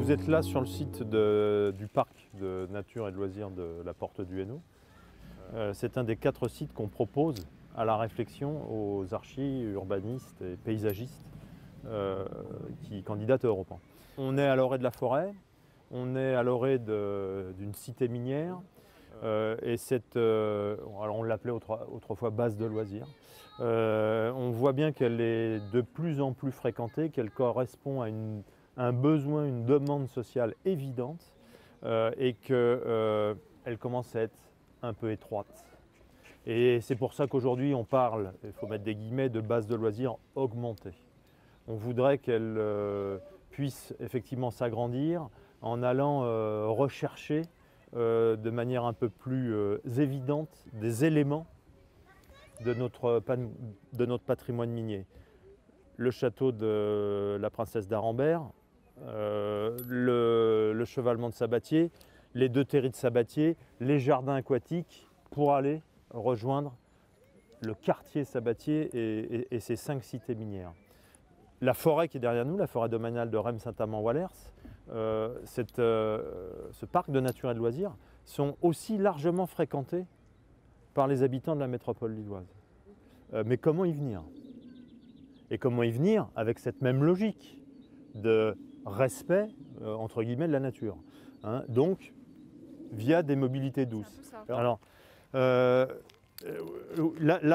Vous êtes là sur le site du parc de nature et de loisirs de la Porte du Hainaut. C'est un des 4 sites qu'on propose à la réflexion aux archis, urbanistes et paysagistes qui candidatent à Europe 1. On est à l'orée de la forêt, on est à l'orée d'une cité minière et alors on l'appelait autrefois base de loisirs. On voit bien qu'elle est de plus en plus fréquentée, qu'elle correspond à un besoin, une demande sociale évidente et qu'elle commence à être un peu étroite. Et c'est pour ça qu'aujourd'hui on parle, il faut mettre des guillemets, de base de loisirs augmentée. On voudrait qu'elle puisse effectivement s'agrandir en allant rechercher de manière un peu plus évidente des éléments de notre patrimoine minier. Le château de la princesse d'Arambert, le chevalement de Sabatier, les 2 terris de Sabatier, les jardins aquatiques pour aller rejoindre le quartier Sabatier et ses 5 cités minières. La forêt qui est derrière nous, la forêt domaniale de Rems-Saint-Amand-Wallers, ce parc de nature et de loisirs sont aussi largement fréquentés par les habitants de la métropole lilloise. Mais comment y venir? Et comment y venir avec cette même logique de respect, entre guillemets, de la nature, hein, donc via des mobilités douces. Alors, la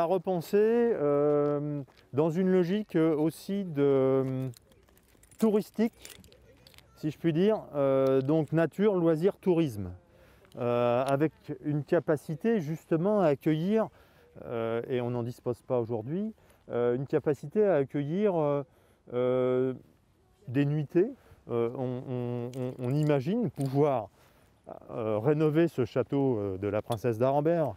repenser dans une logique aussi touristique, si je puis dire, donc nature, loisirs, tourisme, avec une capacité justement à accueillir, et on n'en dispose pas aujourd'hui, une capacité à accueillir des nuitées. On imagine pouvoir rénover ce château de la princesse d'Arambert.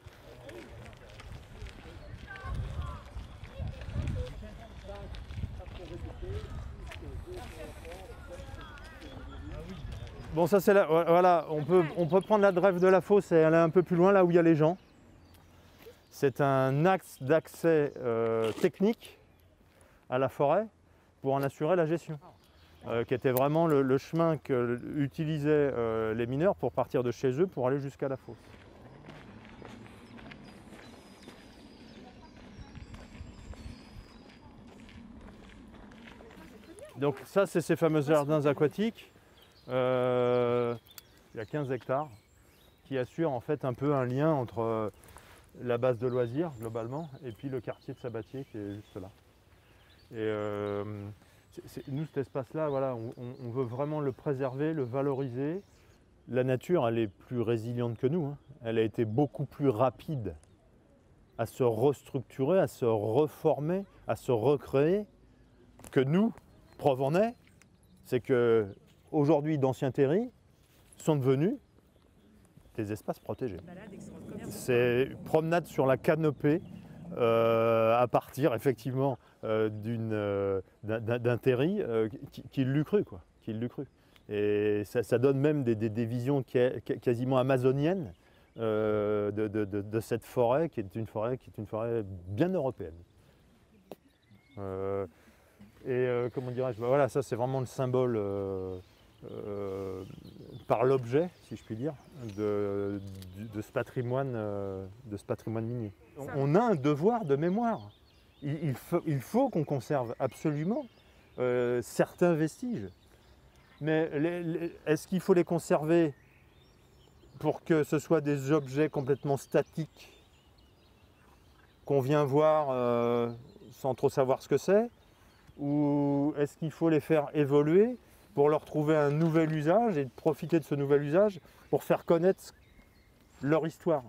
Bon, ça c'est là, voilà, on peut prendre la drève de la fosse et aller un peu plus loin, là où il y a les gens. C'est un axe d'accès technique à la forêt pour en assurer la gestion, qui était vraiment le chemin qu'utilisaient les mineurs pour partir de chez eux pour aller jusqu'à la fosse. Donc ça, c'est ces fameux jardins aquatiques. Il y a 15 hectares qui assurent en fait un peu un lien entre la base de loisirs globalement et puis le quartier de Sabatier qui est juste là. Et nous, cet espace-là, voilà, on veut vraiment le préserver, le valoriser. La nature, elle est plus résiliente que nous, hein. Elle a été beaucoup plus rapide à se restructurer, à se reformer, à se recréer que nous. Preuve en est, c'est que aujourd'hui, d'anciens terris sont devenus des espaces protégés. C'est promenade sur la canopée à partir effectivement d'un terri qui l'eût cru, quoi, qui l'eût cru. Et ça donne même des visions quasiment amazoniennes de cette forêt qui est une forêt bien européenne. Comment dirais-je, voilà, ça c'est vraiment le symbole par l'objet, si je puis dire, de ce patrimoine minier. On a un devoir de mémoire. Il faut qu'on conserve absolument certains vestiges. Mais est-ce qu'il faut les conserver pour que ce soit des objets complètement statiques qu'on vient voir sans trop savoir ce que c'est? Ou est-ce qu'il faut les faire évoluer pour leur trouver un nouvel usage et profiter de ce nouvel usage pour faire connaître leur histoire?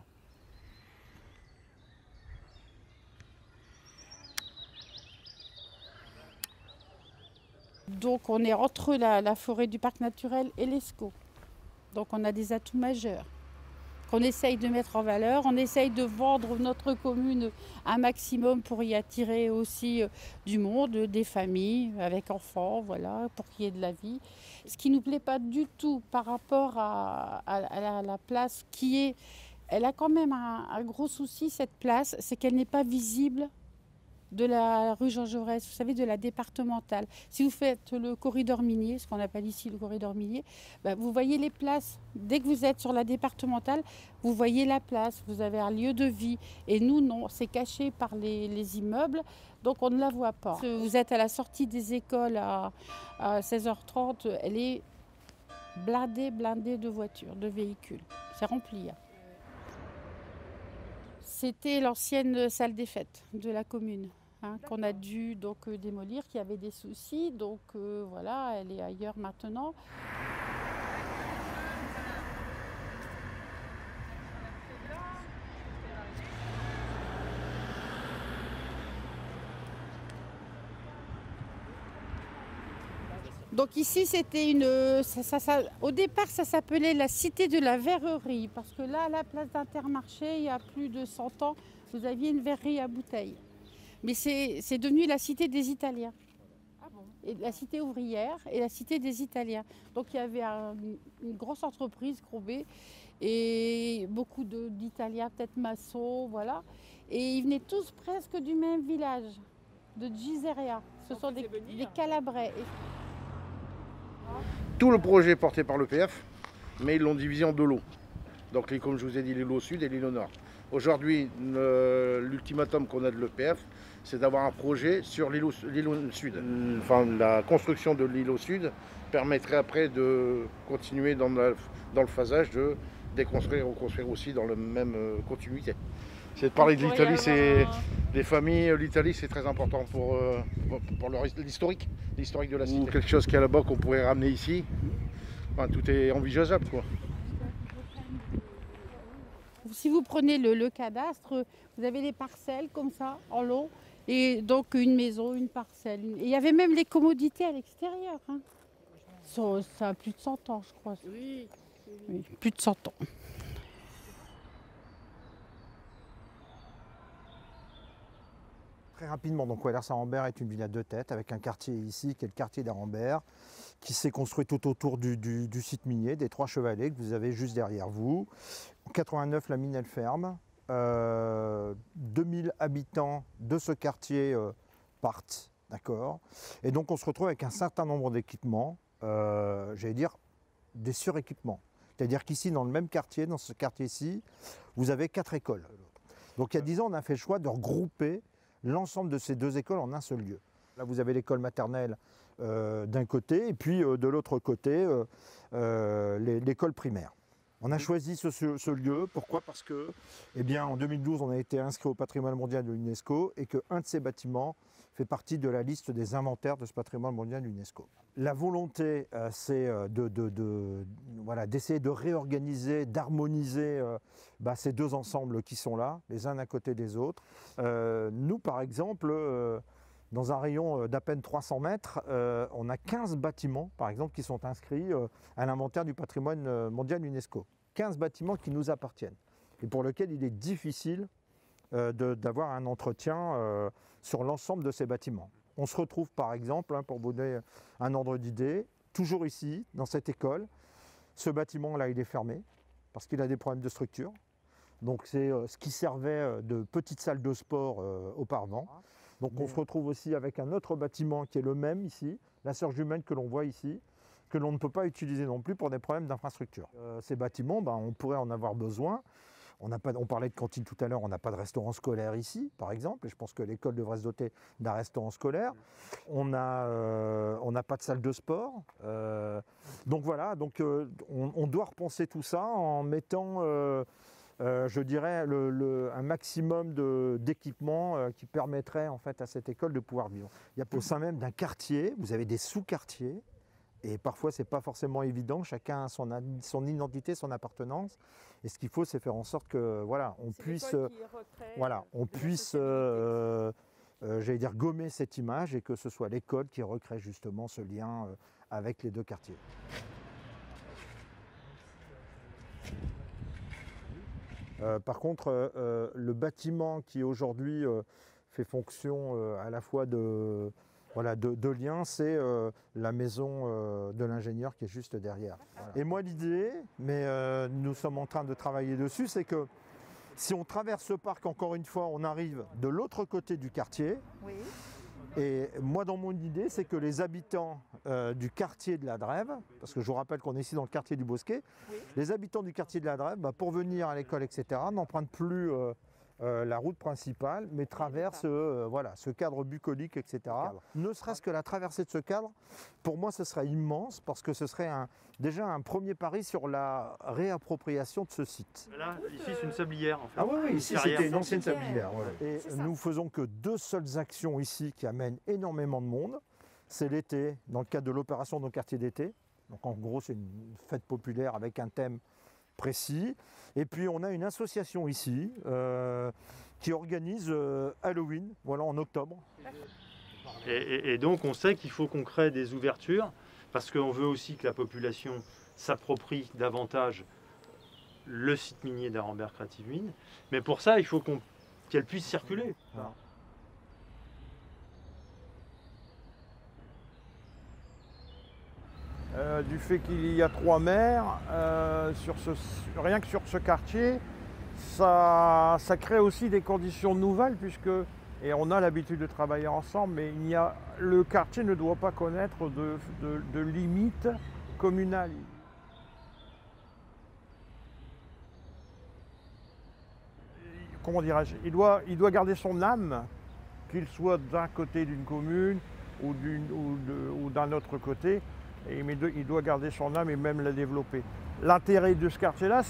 Donc on est entre la forêt du parc naturel et l'ESCO. Donc on a des atouts majeurs qu'on essaye de mettre en valeur. On essaye de vendre notre commune un maximum pour y attirer aussi du monde, des familles avec enfants, voilà, pour qu'il y ait de la vie. Ce qui ne nous plaît pas du tout par rapport à la place qui est... Elle a quand même un gros souci, cette place, c'est qu'elle n'est pas visible de la rue Jean Jaurès, vous savez, de la départementale. Si vous faites le corridor minier, ce qu'on appelle ici le corridor minier, vous voyez les places. Dès que vous êtes sur la départementale, vous voyez la place, vous avez un lieu de vie. Et nous, non, c'est caché par les immeubles, donc on ne la voit pas. Vous êtes à la sortie des écoles à 16h30, elle est blindée de voitures, de véhicules. C'est rempli. C'était l'ancienne salle des fêtes de la commune, qu'on a dû donc démolir, qui avait des soucis. Donc voilà, elle est ailleurs maintenant. Donc ici, c'était au départ, ça s'appelait la cité de la verrerie, parce que là, à la place d'Intermarché, il y a plus de 100 ans, vous aviez une verrerie à bouteilles. Mais c'est devenu la cité des Italiens. Ah bon? Et la cité ouvrière et la cité des Italiens. Donc il y avait une grosse entreprise, Grobet, et beaucoup d'Italiens, peut-être maçons, voilà. Et ils venaient tous presque du même village, de Giseria. Ce sont des Calabrais. Tout le projet est porté par l'EPF, mais ils l'ont divisé en deux lots. Donc, comme je vous ai dit, l'îlot sud et l'îlot nord. Aujourd'hui, l'ultimatum qu'on a de l'EPF, c'est d'avoir un projet sur l'îlot sud. Enfin, la construction de l'îlot sud permettrait après de continuer dans le phasage, de déconstruire et reconstruire aussi dans la même continuité. C'est de parler de l'Italie, c'est les familles, l'Italie c'est très important pour l'historique de la cité. Quelque chose qu'il y a là-bas qu'on pourrait ramener ici, enfin, tout est envisageable, quoi. Si vous prenez le cadastre, vous avez des parcelles comme ça, en lot, et donc une maison, une parcelle. Et il y avait même les commodités à l'extérieur. Ça a plus de 100 ans, je crois. Oui, plus de 100 ans. Très rapidement, donc Ouellers-Saint-Rambert est une ville à deux têtes avec un quartier ici qui est le quartier d'Arambert qui s'est construit tout autour du site minier des Trois Chevalets que vous avez juste derrière vous. En 89, la mine elle ferme. 2000 habitants de ce quartier partent, d'accord. Et donc on se retrouve avec un certain nombre d'équipements, j'allais dire des suréquipements. C'est-à-dire qu'ici, dans le même quartier, dans ce quartier-ci, vous avez 4 écoles. Donc il y a 10 ans, on a fait le choix de regrouper l'ensemble de ces 2 écoles en un seul lieu. Là, vous avez l'école maternelle d'un côté et puis de l'autre côté, l'école primaire. On a choisi ce lieu, pourquoi? Parce que, eh bien, en 2012, on a été inscrit au patrimoine mondial de l'UNESCO et qu'un de ces bâtiments fait partie de la liste des inventaires de ce patrimoine mondial de l'UNESCO. La volonté, c'est d'essayer de réorganiser, d'harmoniser ces 2 ensembles qui sont là, les uns à côté des autres. Nous, par exemple, dans un rayon d'à peine 300 mètres, on a 15 bâtiments, par exemple, qui sont inscrits à l'inventaire du patrimoine mondial UNESCO. 15 bâtiments qui nous appartiennent et pour lesquels il est difficile d'avoir un entretien sur l'ensemble de ces bâtiments. On se retrouve, par exemple, pour vous donner un ordre d'idée, toujours ici, dans cette école, ce bâtiment-là, il est fermé parce qu'il a des problèmes de structure. Donc c'est ce qui servait de petite salle de sport auparavant. Donc on se retrouve aussi avec un autre bâtiment qui est le même ici, la sœur jumelle que l'on voit ici, que l'on ne peut pas utiliser non plus pour des problèmes d'infrastructure. Ces bâtiments, on pourrait en avoir besoin. On parlait de cantine tout à l'heure, on n'a pas de restaurant scolaire ici, par exemple, et je pense que l'école devrait se doter d'un restaurant scolaire. On n'a pas de salle de sport. Donc voilà, on doit repenser tout ça en mettant... je dirais un maximum d'équipements qui permettrait en fait à cette école de pouvoir vivre. Il y a au sein même d'un quartier, vous avez des sous-quartiers et parfois c'est pas forcément évident, chacun a son identité, son appartenance et ce qu'il faut c'est faire en sorte que voilà, on puisse j'allais dire gommer cette image et que ce soit l'école qui recrée justement ce lien avec les 2 quartiers. Par contre, le bâtiment qui aujourd'hui fait fonction à la fois de lien, c'est la maison de l'ingénieur qui est juste derrière. Voilà. Et moi l'idée, mais nous sommes en train de travailler dessus, c'est que Si on traverse ce parc, encore une fois, on arrive de l'autre côté du quartier. Oui. Et moi, dans mon idée, c'est que les habitants du quartier de la Drève, parce que je vous rappelle qu'on est ici dans le quartier du Bosquet, Oui. les habitants du quartier de la Drève, pour venir à l'école, etc., n'empruntent plus la route principale, mais traversent voilà, ce cadre bucolique, etc. Ne serait-ce que la traversée de ce cadre, pour moi, ce serait immense, parce que ce serait déjà un premier pari sur la réappropriation de ce site. Là, ici, c'est une sablière, en fait. Ah oui, ici c'était une ancienne Sablière. sablière. Et nous faisons que 2 seules actions ici qui amènent énormément de monde. C'est l'été, dans le cadre de l'opération de nos quartiers d'été. Donc en gros, c'est une fête populaire avec un thème précis. Et puis on a une association ici qui organise Halloween, voilà, en octobre. Et donc, on sait qu'il faut qu'on crée des ouvertures, parce qu'on veut aussi que la population s'approprie davantage le site minier d'Arenberg Creative Mine. Mais pour ça, il faut qu'elle puisse circuler. Voilà. Du fait qu'il y a 3 maires, rien que sur ce quartier, ça crée aussi des conditions nouvelles, et on a l'habitude de travailler ensemble, mais le quartier ne doit pas connaître de limites communales. Comment dirais-je, il doit garder son âme, qu'il soit d'un côté d'une commune ou d'un autre côté. Mais il doit garder son âme et même la développer. L'intérêt de ce quartier-là,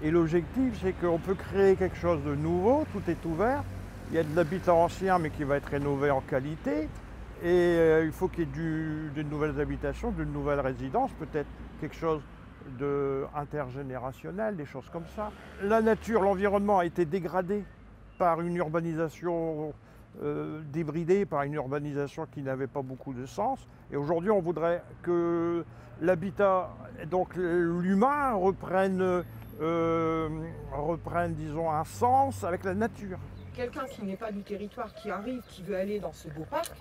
et l'objectif, c'est qu'on peut créer quelque chose de nouveau, tout est ouvert. Il y a de l'habitat ancien, mais qui va être rénové en qualité. Et il faut qu'il y ait de nouvelles habitations, de nouvelles résidences, peut-être quelque chose intergénérationnel, des choses comme ça. La nature, l'environnement a été dégradé par une urbanisation débridé, par une urbanisation qui n'avait pas beaucoup de sens. Et aujourd'hui, on voudrait que l'habitat, donc l'humain, reprenne, disons, un sens avec la nature. Quelqu'un qui n'est pas du territoire, qui arrive, qui veut aller dans ce beau parc,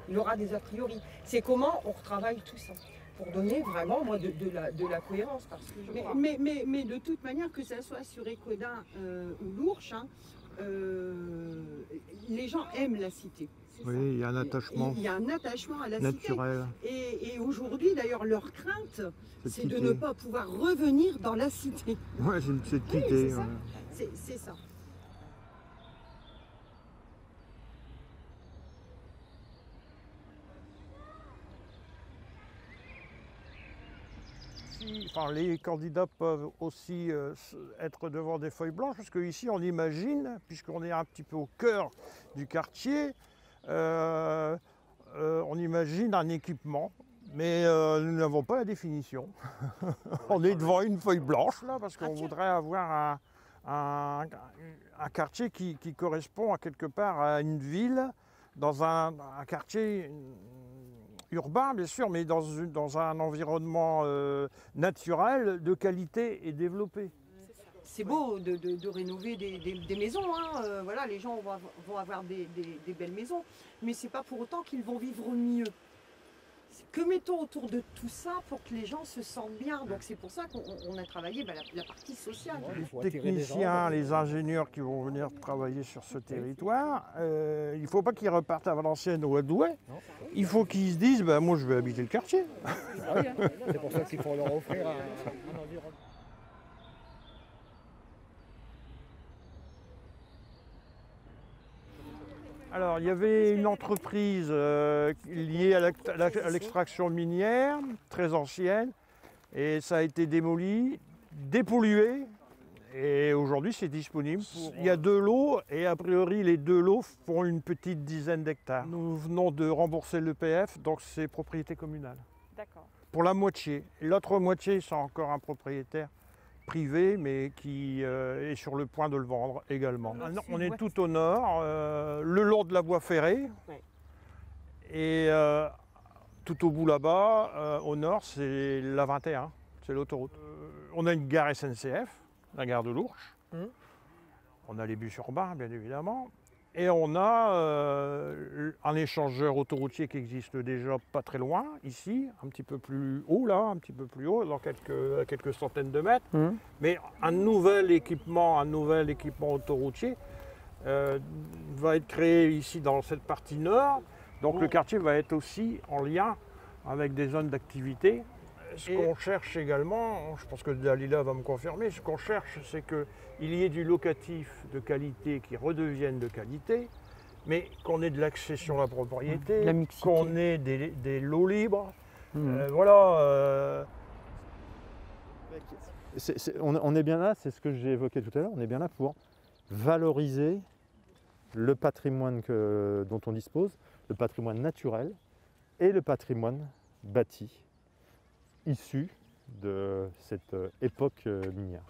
il aura des a priori. C'est comment on retravaille tout ça pour donner vraiment moi, de la cohérence. Parce que mais de toute manière, que ce soit sur Écodin ou l'Ourche, les gens aiment la cité. Oui, il y a un attachement. Il y a un attachement à la naturel. cité. Et aujourd'hui, d'ailleurs, leur crainte, c'est de ne pas pouvoir revenir dans la cité. Oui, c'est de quitter. C'est ça. Enfin, les candidats peuvent aussi être devant des feuilles blanches, parce qu'ici on imagine, puisqu'on est un petit peu au cœur du quartier, on imagine un équipement, mais nous n'avons pas la définition. On est devant une feuille blanche là, parce qu'on voudrait avoir un quartier qui correspond à quelque part à une ville, dans un quartier urbain bien sûr, mais dans un environnement naturel, de qualité et développé. c'est beau de rénover des maisons, voilà, les gens vont avoir des belles maisons, mais c'est pas pour autant qu'ils vont vivre mieux. Que mettons autour de tout ça pour que les gens se sentent bien? Donc c'est pour ça qu'on a travaillé la partie sociale. Les techniciens, les ingénieurs qui vont venir travailler sur ce territoire, il ne faut pas qu'ils repartent à Valenciennes ou à Douai. Il faut qu'ils se disent, moi je vais habiter le quartier. C'est pour ça qu'il faut leur offrir un environnement. Alors, il y avait une entreprise liée à l'extraction minière, très ancienne, et ça a été démoli, dépollué, et aujourd'hui c'est disponible. Il y a 2 lots, et a priori les 2 lots font une petite dizaine d'hectares. Nous venons de rembourser l'EPF, donc c'est propriété communale. D'accord. Pour la moitié. L'autre moitié, c'est encore un propriétaire privé, mais qui est sur le point de le vendre également. On est tout au nord, le long de la voie ferrée, et tout au bout là-bas, au nord, c'est la 21, c'est l'autoroute. On a une gare SNCF, la gare de l'Ourche. On a les bus urbains, bien évidemment. Et on a un échangeur autoroutier qui existe déjà pas très loin, ici, un petit peu plus haut, là, un petit peu plus haut, dans quelques centaines de mètres. Mais un nouvel équipement autoroutier va être créé ici dans cette partie nord. Donc le quartier va être aussi en lien avec des zones d'activité. Ce qu'on cherche également, je pense que Dalila va me confirmer, ce qu'on cherche, c'est qu'il y ait du locatif de qualité qui redevienne de qualité, mais qu'on ait de l'accession à la propriété, qu'on ait des lots libres. Voilà. On est bien là, c'est ce que j'ai évoqué tout à l'heure, on est bien là pour valoriser le patrimoine dont on dispose, le patrimoine naturel et le patrimoine bâti issu de cette époque minière.